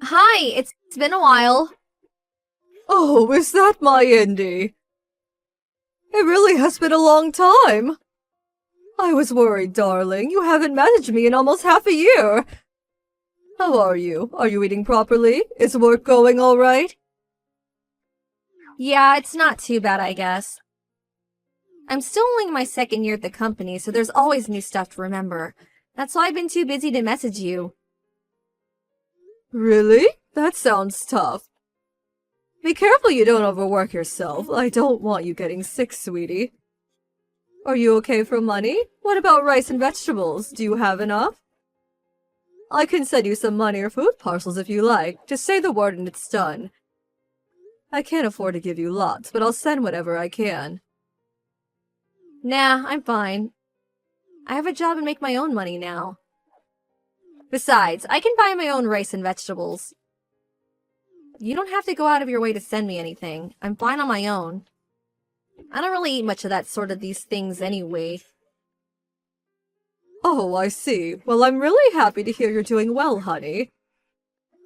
Hi, it's been a while. Oh, is that my Indy? It really has been a long time. I was worried, darling. You haven't messaged me in almost half a year. How are you? Are you eating properly? Is work going all right? Yeah, it's not too bad, I guess. I'm still only in my second year at the company, so there's always new stuff to remember. That's why I've been too busy to message you. Really? That sounds tough. Be careful you don't overwork yourself. I don't want you getting sick, sweetie. Are you okay for money? What about rice and vegetables? Do you have enough? I can send you some money or food parcels if you like. Just say the word and it's done. I can't afford to give you lots, but I'll send whatever I can. Nah, I'm fine. I have a job and make my own money now. Besides, I can buy my own rice and vegetables. You don't have to go out of your way to send me anything. I'm fine on my own. I don't really eat much of that sort of these things anyway. Oh, I see. Well, I'm really happy to hear you're doing well, honey.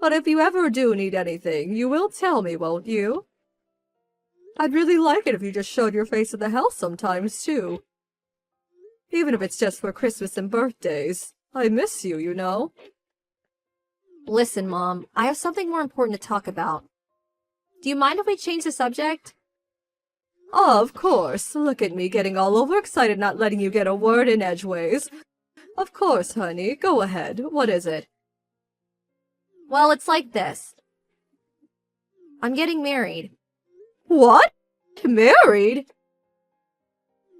But if you ever do need anything, you will tell me, won't you? I'd really like it if you just showed your face at the house sometimes, too. Even if it's just for Christmas and birthdays. I miss you, you know. Listen, Mom, I have something more important to talk about. Do you mind if we change the subject? Oh, of course. Look at me getting all overexcited not letting you get a word in edgeways. Of course, honey. Go ahead. What is it? Well, it's like this. I'm getting married. What? Married?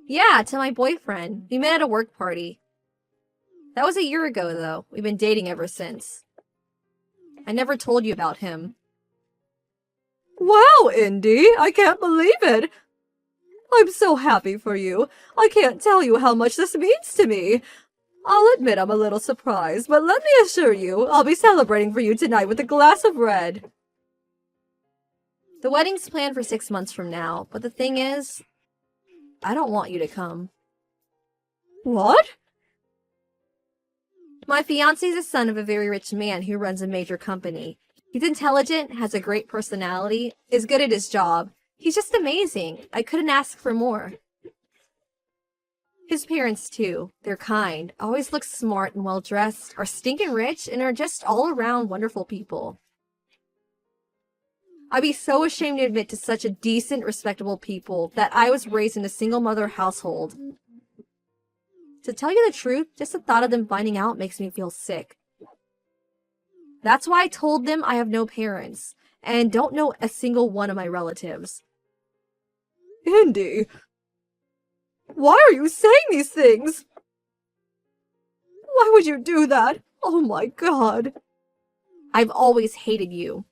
Yeah, to my boyfriend. We met at a work party. That was a year ago, though. We've been dating ever since. I never told you about him. Wow, Indy, I can't believe it. I'm so happy for you. I can't tell you how much this means to me. I'll admit I'm a little surprised, but let me assure you, I'll be celebrating for you tonight with a glass of red. The wedding's planned for 6 months from now, but the thing is, I don't want you to come. What? My fiancé is the son of a very rich man who runs a major company. He's intelligent, has a great personality, is good at his job. He's just amazing. I couldn't ask for more. His parents, too. They're kind, always look smart and well-dressed, are stinking rich, and are just all-around wonderful people. I'd be so ashamed to admit to such a decent, respectable people that I was raised in a single-mother household. To tell you the truth, just the thought of them finding out makes me feel sick. That's why I told them I have no parents, and don't know a single one of my relatives. Indy, why are you saying these things? Why would you do that? Oh my God. I've always hated you.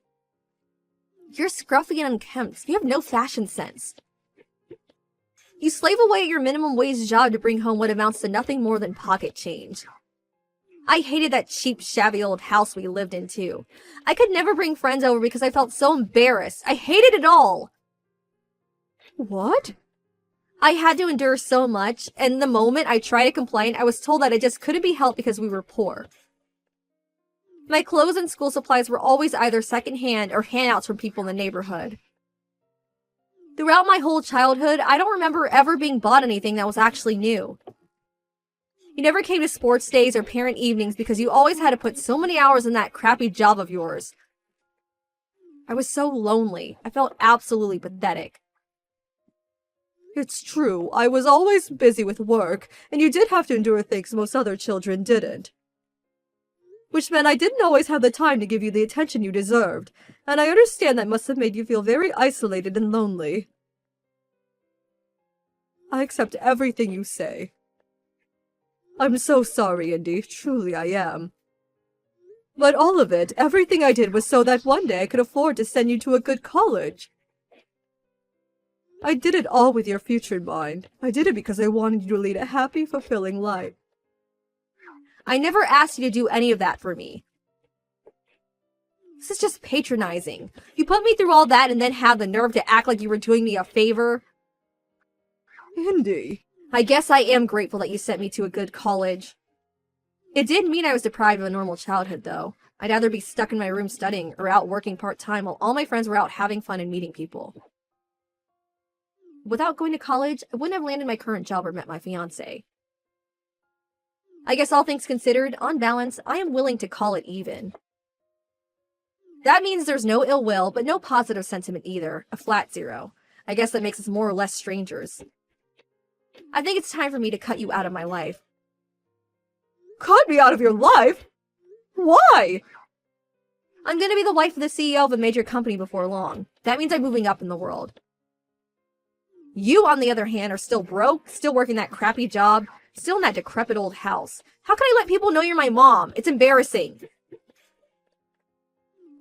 You're scruffy and unkempt. You have no fashion sense. You slave away at your minimum wage job to bring home what amounts to nothing more than pocket change. I hated that cheap, shabby old house we lived in, too. I could never bring friends over because I felt so embarrassed. I hated it all. What? I had to endure so much, and the moment I tried to complain, I was told that it just couldn't be helped because we were poor. My clothes and school supplies were always either secondhand or handouts from people in the neighborhood. Throughout my whole childhood, I don't remember ever being bought anything that was actually new. You never came to sports days or parent evenings because you always had to put so many hours in that crappy job of yours. I was so lonely. I felt absolutely pathetic. It's true, I was always busy with work, and you did have to endure things most other children didn't. Which meant I didn't always have the time to give you the attention you deserved, and I understand that must have made you feel very isolated and lonely. I accept everything you say. I'm so sorry, Indy, truly I am. But all of it, everything I did was so that one day I could afford to send you to a good college. I did it all with your future in mind. I did it because I wanted you to lead a happy, fulfilling life. I never asked you to do any of that for me. This is just patronizing. You put me through all that and then have the nerve to act like you were doing me a favor? Indy. I guess I am grateful that you sent me to a good college. It did mean I was deprived of a normal childhood, though. I'd either be stuck in my room studying or out working part-time while all my friends were out having fun and meeting people. Without going to college, I wouldn't have landed my current job or met my fiancé. I guess all things considered, on balance, I am willing to call it even. That means there's no ill will, but no positive sentiment either, a flat zero. I guess that makes us more or less strangers. I think it's time for me to cut you out of my life. Cut me out of your life? Why? I'm gonna be the wife of the CEO of a major company before long. That means I'm moving up in the world. You, on the other hand, are still broke, still working that crappy job, still in that decrepit old house. How can I let people know you're my mom? It's embarrassing.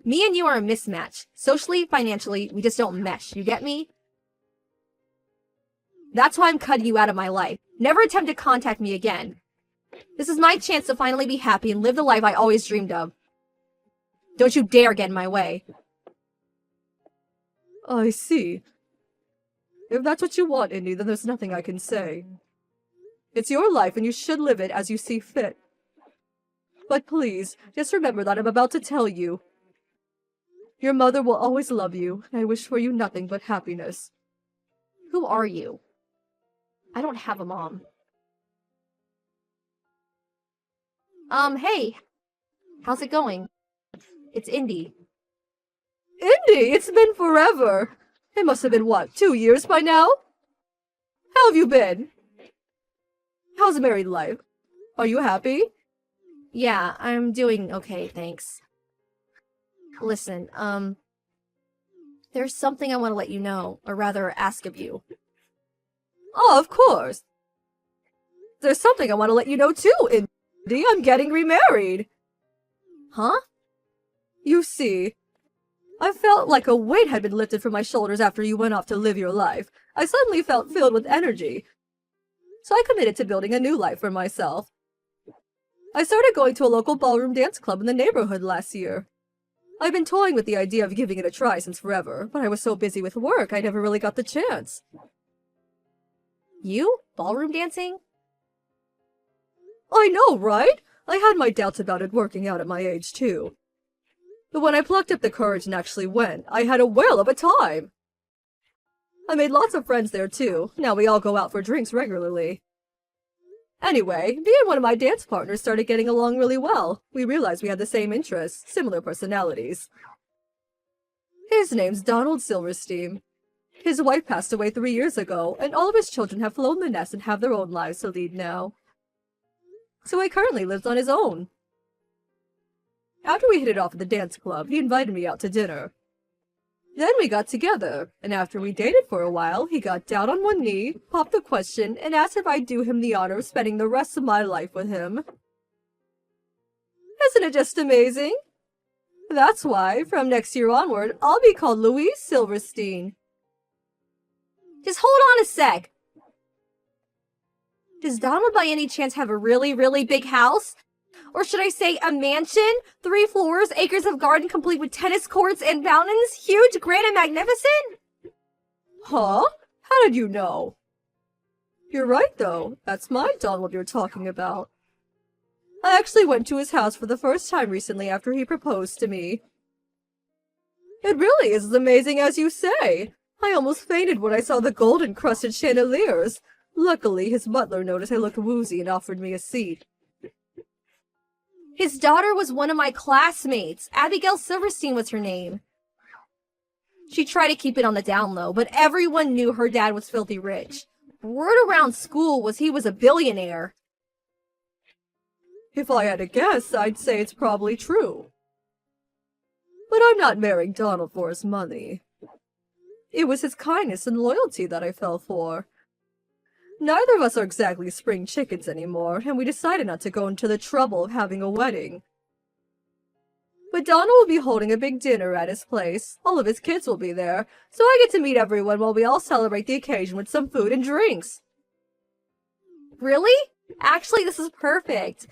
Me and you are a mismatch. Socially, financially, we just don't mesh. You get me? That's why I'm cutting you out of my life. Never attempt to contact me again. This is my chance to finally be happy and live the life I always dreamed of. Don't you dare get in my way. I see. If that's what you want, Indy, then there's nothing I can say. It's your life and you should live it as you see fit. But please, just remember that I'm about to tell you. Your mother will always love you, and I wish for you nothing but happiness. Who are you? I don't have a mom. Hey. How's it going? It's Indy. Indy, it's been forever. It must have been, what, 2 years by now? How have you been? How's married life? Are you happy? Yeah, I'm doing okay, thanks. Listen, there's something I want to let you know, or rather ask of you. Oh, of course. There's something I want to let you know too, Indy. I'm getting remarried. Huh? You see, I felt like a weight had been lifted from my shoulders after you went off to live your life. I suddenly felt filled with energy. So I committed to building a new life for myself. I started going to a local ballroom dance club in the neighborhood last year. I've been toying with the idea of giving it a try since forever, but I was so busy with work I never really got the chance. You? Ballroom dancing? I know, right? I had my doubts about it working out at my age, too. But when I plucked up the courage and actually went, I had a whale of a time. I made lots of friends there, too. Now we all go out for drinks regularly. Anyway, me and one of my dance partners started getting along really well. We realized we had the same interests, similar personalities. His name's Donald Silverstein. His wife passed away 3 years ago, and all of his children have flown the nest and have their own lives to lead now. So he currently lives on his own. After we hit it off at the dance club, he invited me out to dinner. Then we got together, and after we dated for a while, he got down on one knee, popped the question, and asked if I'd do him the honor of spending the rest of my life with him. Isn't it just amazing? That's why, from next year onward, I'll be called Louise Silverstein. Just hold on a sec. Does Donald by any chance have a really, really big house? Or should I say a mansion? 3 floors, acres of garden complete with tennis courts and fountains? Huge, grand, and magnificent? Huh? How did you know? You're right, though. That's my Donald you're talking about. I actually went to his house for the first time recently after he proposed to me. It really is as amazing as you say. I almost fainted when I saw the gold-encrusted chandeliers. Luckily, his butler noticed I looked woozy and offered me a seat. His daughter was one of my classmates. Abigail Silverstein was her name. She tried to keep it on the down low, but everyone knew her dad was filthy rich. Word around school was he was a billionaire. If I had to guess, I'd say it's probably true. But I'm not marrying Donald for his money. It was his kindness and loyalty that I fell for. Neither of us are exactly spring chickens anymore, and we decided not to go into the trouble of having a wedding. But Donald will be holding a big dinner at his place. All of his kids will be there, so I get to meet everyone while we all celebrate the occasion with some food and drinks. Really? Actually, this is perfect.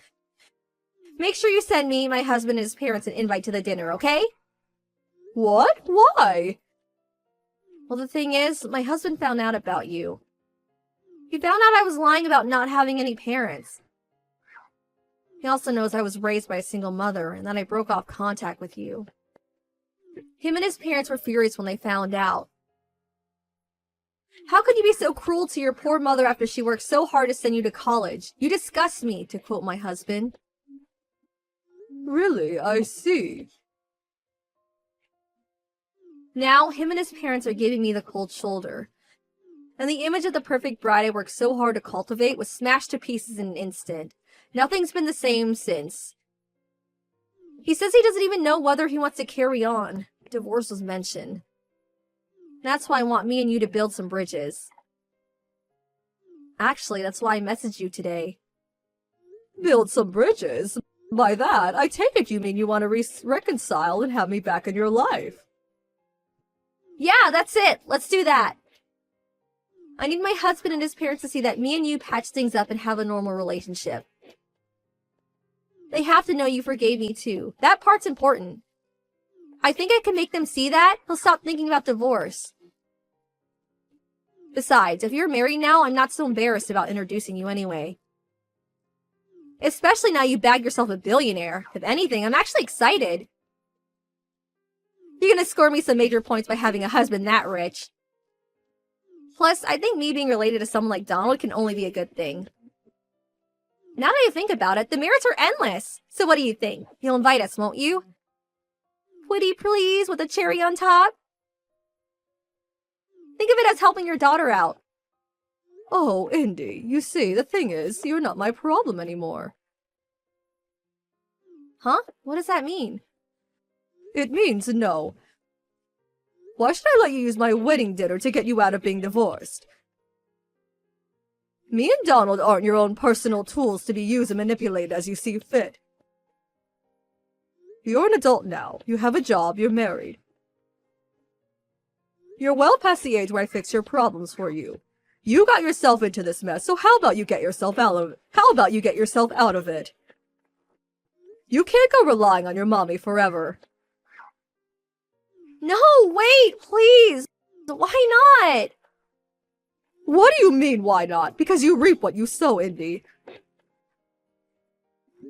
Make sure you send me, my husband, and his parents an invite to the dinner, okay? What? Why? Well, the thing is, my husband found out about you. He found out I was lying about not having any parents. He also knows I was raised by a single mother and that I broke off contact with you. Him and his parents were furious when they found out. How could you be so cruel to your poor mother after she worked so hard to send you to college? You disgust me, to quote my husband. Really, I see. Now, him and his parents are giving me the cold shoulder. And the image of the perfect bride I worked so hard to cultivate was smashed to pieces in an instant. Nothing's been the same since. He says he doesn't even know whether he wants to carry on. Divorce was mentioned. That's why I want me and you to build some bridges. Actually, that's why I messaged you today. Build some bridges? By that, I take it you mean you want to reconcile and have me back in your life. Yeah, that's it. Let's do that. I need my husband and his parents to see that me and you patch things up and have a normal relationship. They have to know you forgave me too. That part's important. I think I can make them see that. He'll stop thinking about divorce. Besides, if you're married now, I'm not so embarrassed about introducing you anyway. Especially now you bagged yourself a billionaire. If anything, I'm actually excited. You're gonna score me some major points by having a husband that rich. Plus, I think me being related to someone like Donald can only be a good thing. Now that I think about it, the merits are endless. So what do you think? You'll invite us, won't you? Pretty please, with a cherry on top? Think of it as helping your daughter out. Oh, Indy, you see, the thing is, you're not my problem anymore. Huh? What does that mean? It means no. Why should I let you use my wedding dinner to get you out of being divorced? Me and Donald aren't your own personal tools to be used and manipulated as you see fit. You're an adult now. You have a job. You're married. You're well past the age where I fix your problems for you. You got yourself into this mess, so how about you get yourself out of it? How about you get yourself out of it? You can't go relying on your mommy forever. No, wait, please. Why not? What do you mean, why not? Because you reap what you sow, Indy.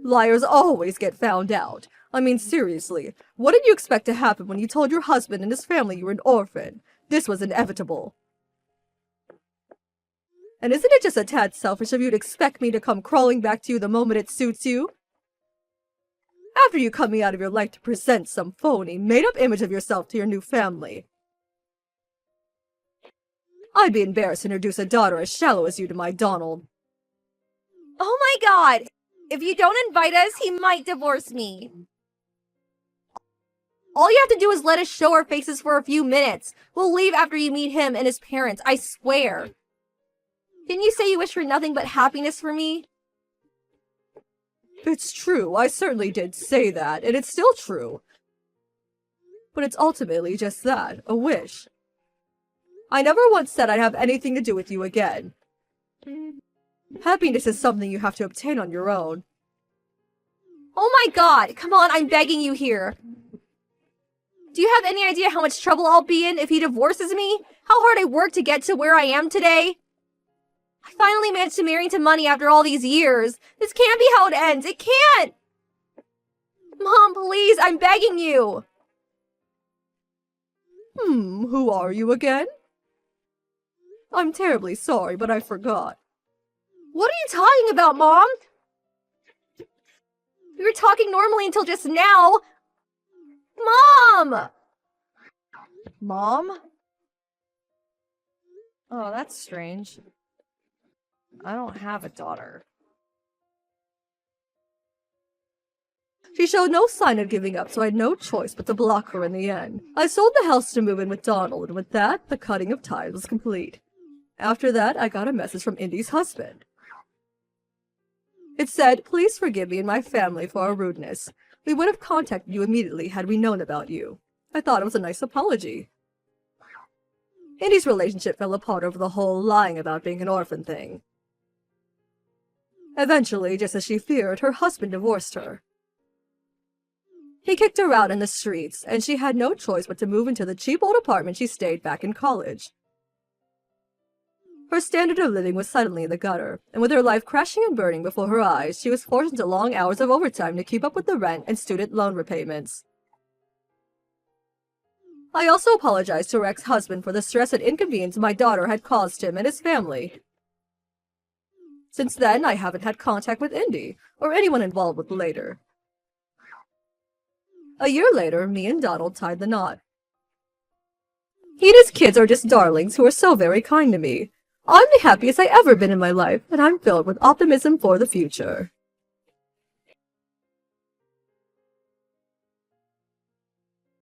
Liars always get found out. I mean, seriously, what did you expect to happen when you told your husband and his family you were an orphan? This was inevitable. And isn't it just a tad selfish of you to expect me to come crawling back to you the moment it suits you? After you cut me out of your life to present some phony, made-up image of yourself to your new family. I'd be embarrassed to introduce a daughter as shallow as you to my Donald. Oh my god! If you don't invite us, he might divorce me. All you have to do is let us show our faces for a few minutes. We'll leave after you meet him and his parents, I swear. Didn't you say you wish for nothing but happiness for me? It's true, I certainly did say that, and it's still true. But it's ultimately just that, a wish. I never once said I'd have anything to do with you again. Happiness is something you have to obtain on your own. Oh my god, come on, I'm begging you here. Do you have any idea how much trouble I'll be in if he divorces me? How hard I worked to get to where I am today? I finally managed to marry into money after all these years. This can't be how it ends. It can't! Mom, please, I'm begging you. Who are you again? I'm terribly sorry, but I forgot. What are you talking about, Mom? We were talking normally until just now. Mom! Mom? Oh, that's strange. I don't have a daughter. She showed no sign of giving up, so I had no choice but to block her in the end. I sold the house to move in with Donald, and with that, the cutting of ties was complete. After that, I got a message from Indy's husband. It said, "Please forgive me and my family for our rudeness. We would have contacted you immediately had we known about you." I thought it was a nice apology. Indy's relationship fell apart over the whole lying about being an orphan thing. Eventually, just as she feared, her husband divorced her. He kicked her out in the streets, and she had no choice but to move into the cheap old apartment she stayed back in college. Her standard of living was suddenly in the gutter, and with her life crashing and burning before her eyes, she was forced into long hours of overtime to keep up with the rent and student loan repayments. I also apologized to her ex-husband for the stress and inconvenience my daughter had caused him and his family. Since then, I haven't had contact with Indy, or anyone involved with Later. A year later, me and Donald tied the knot. He and his kids are just darlings who are so very kind to me. I'm the happiest I've ever been in my life, and I'm filled with optimism for the future.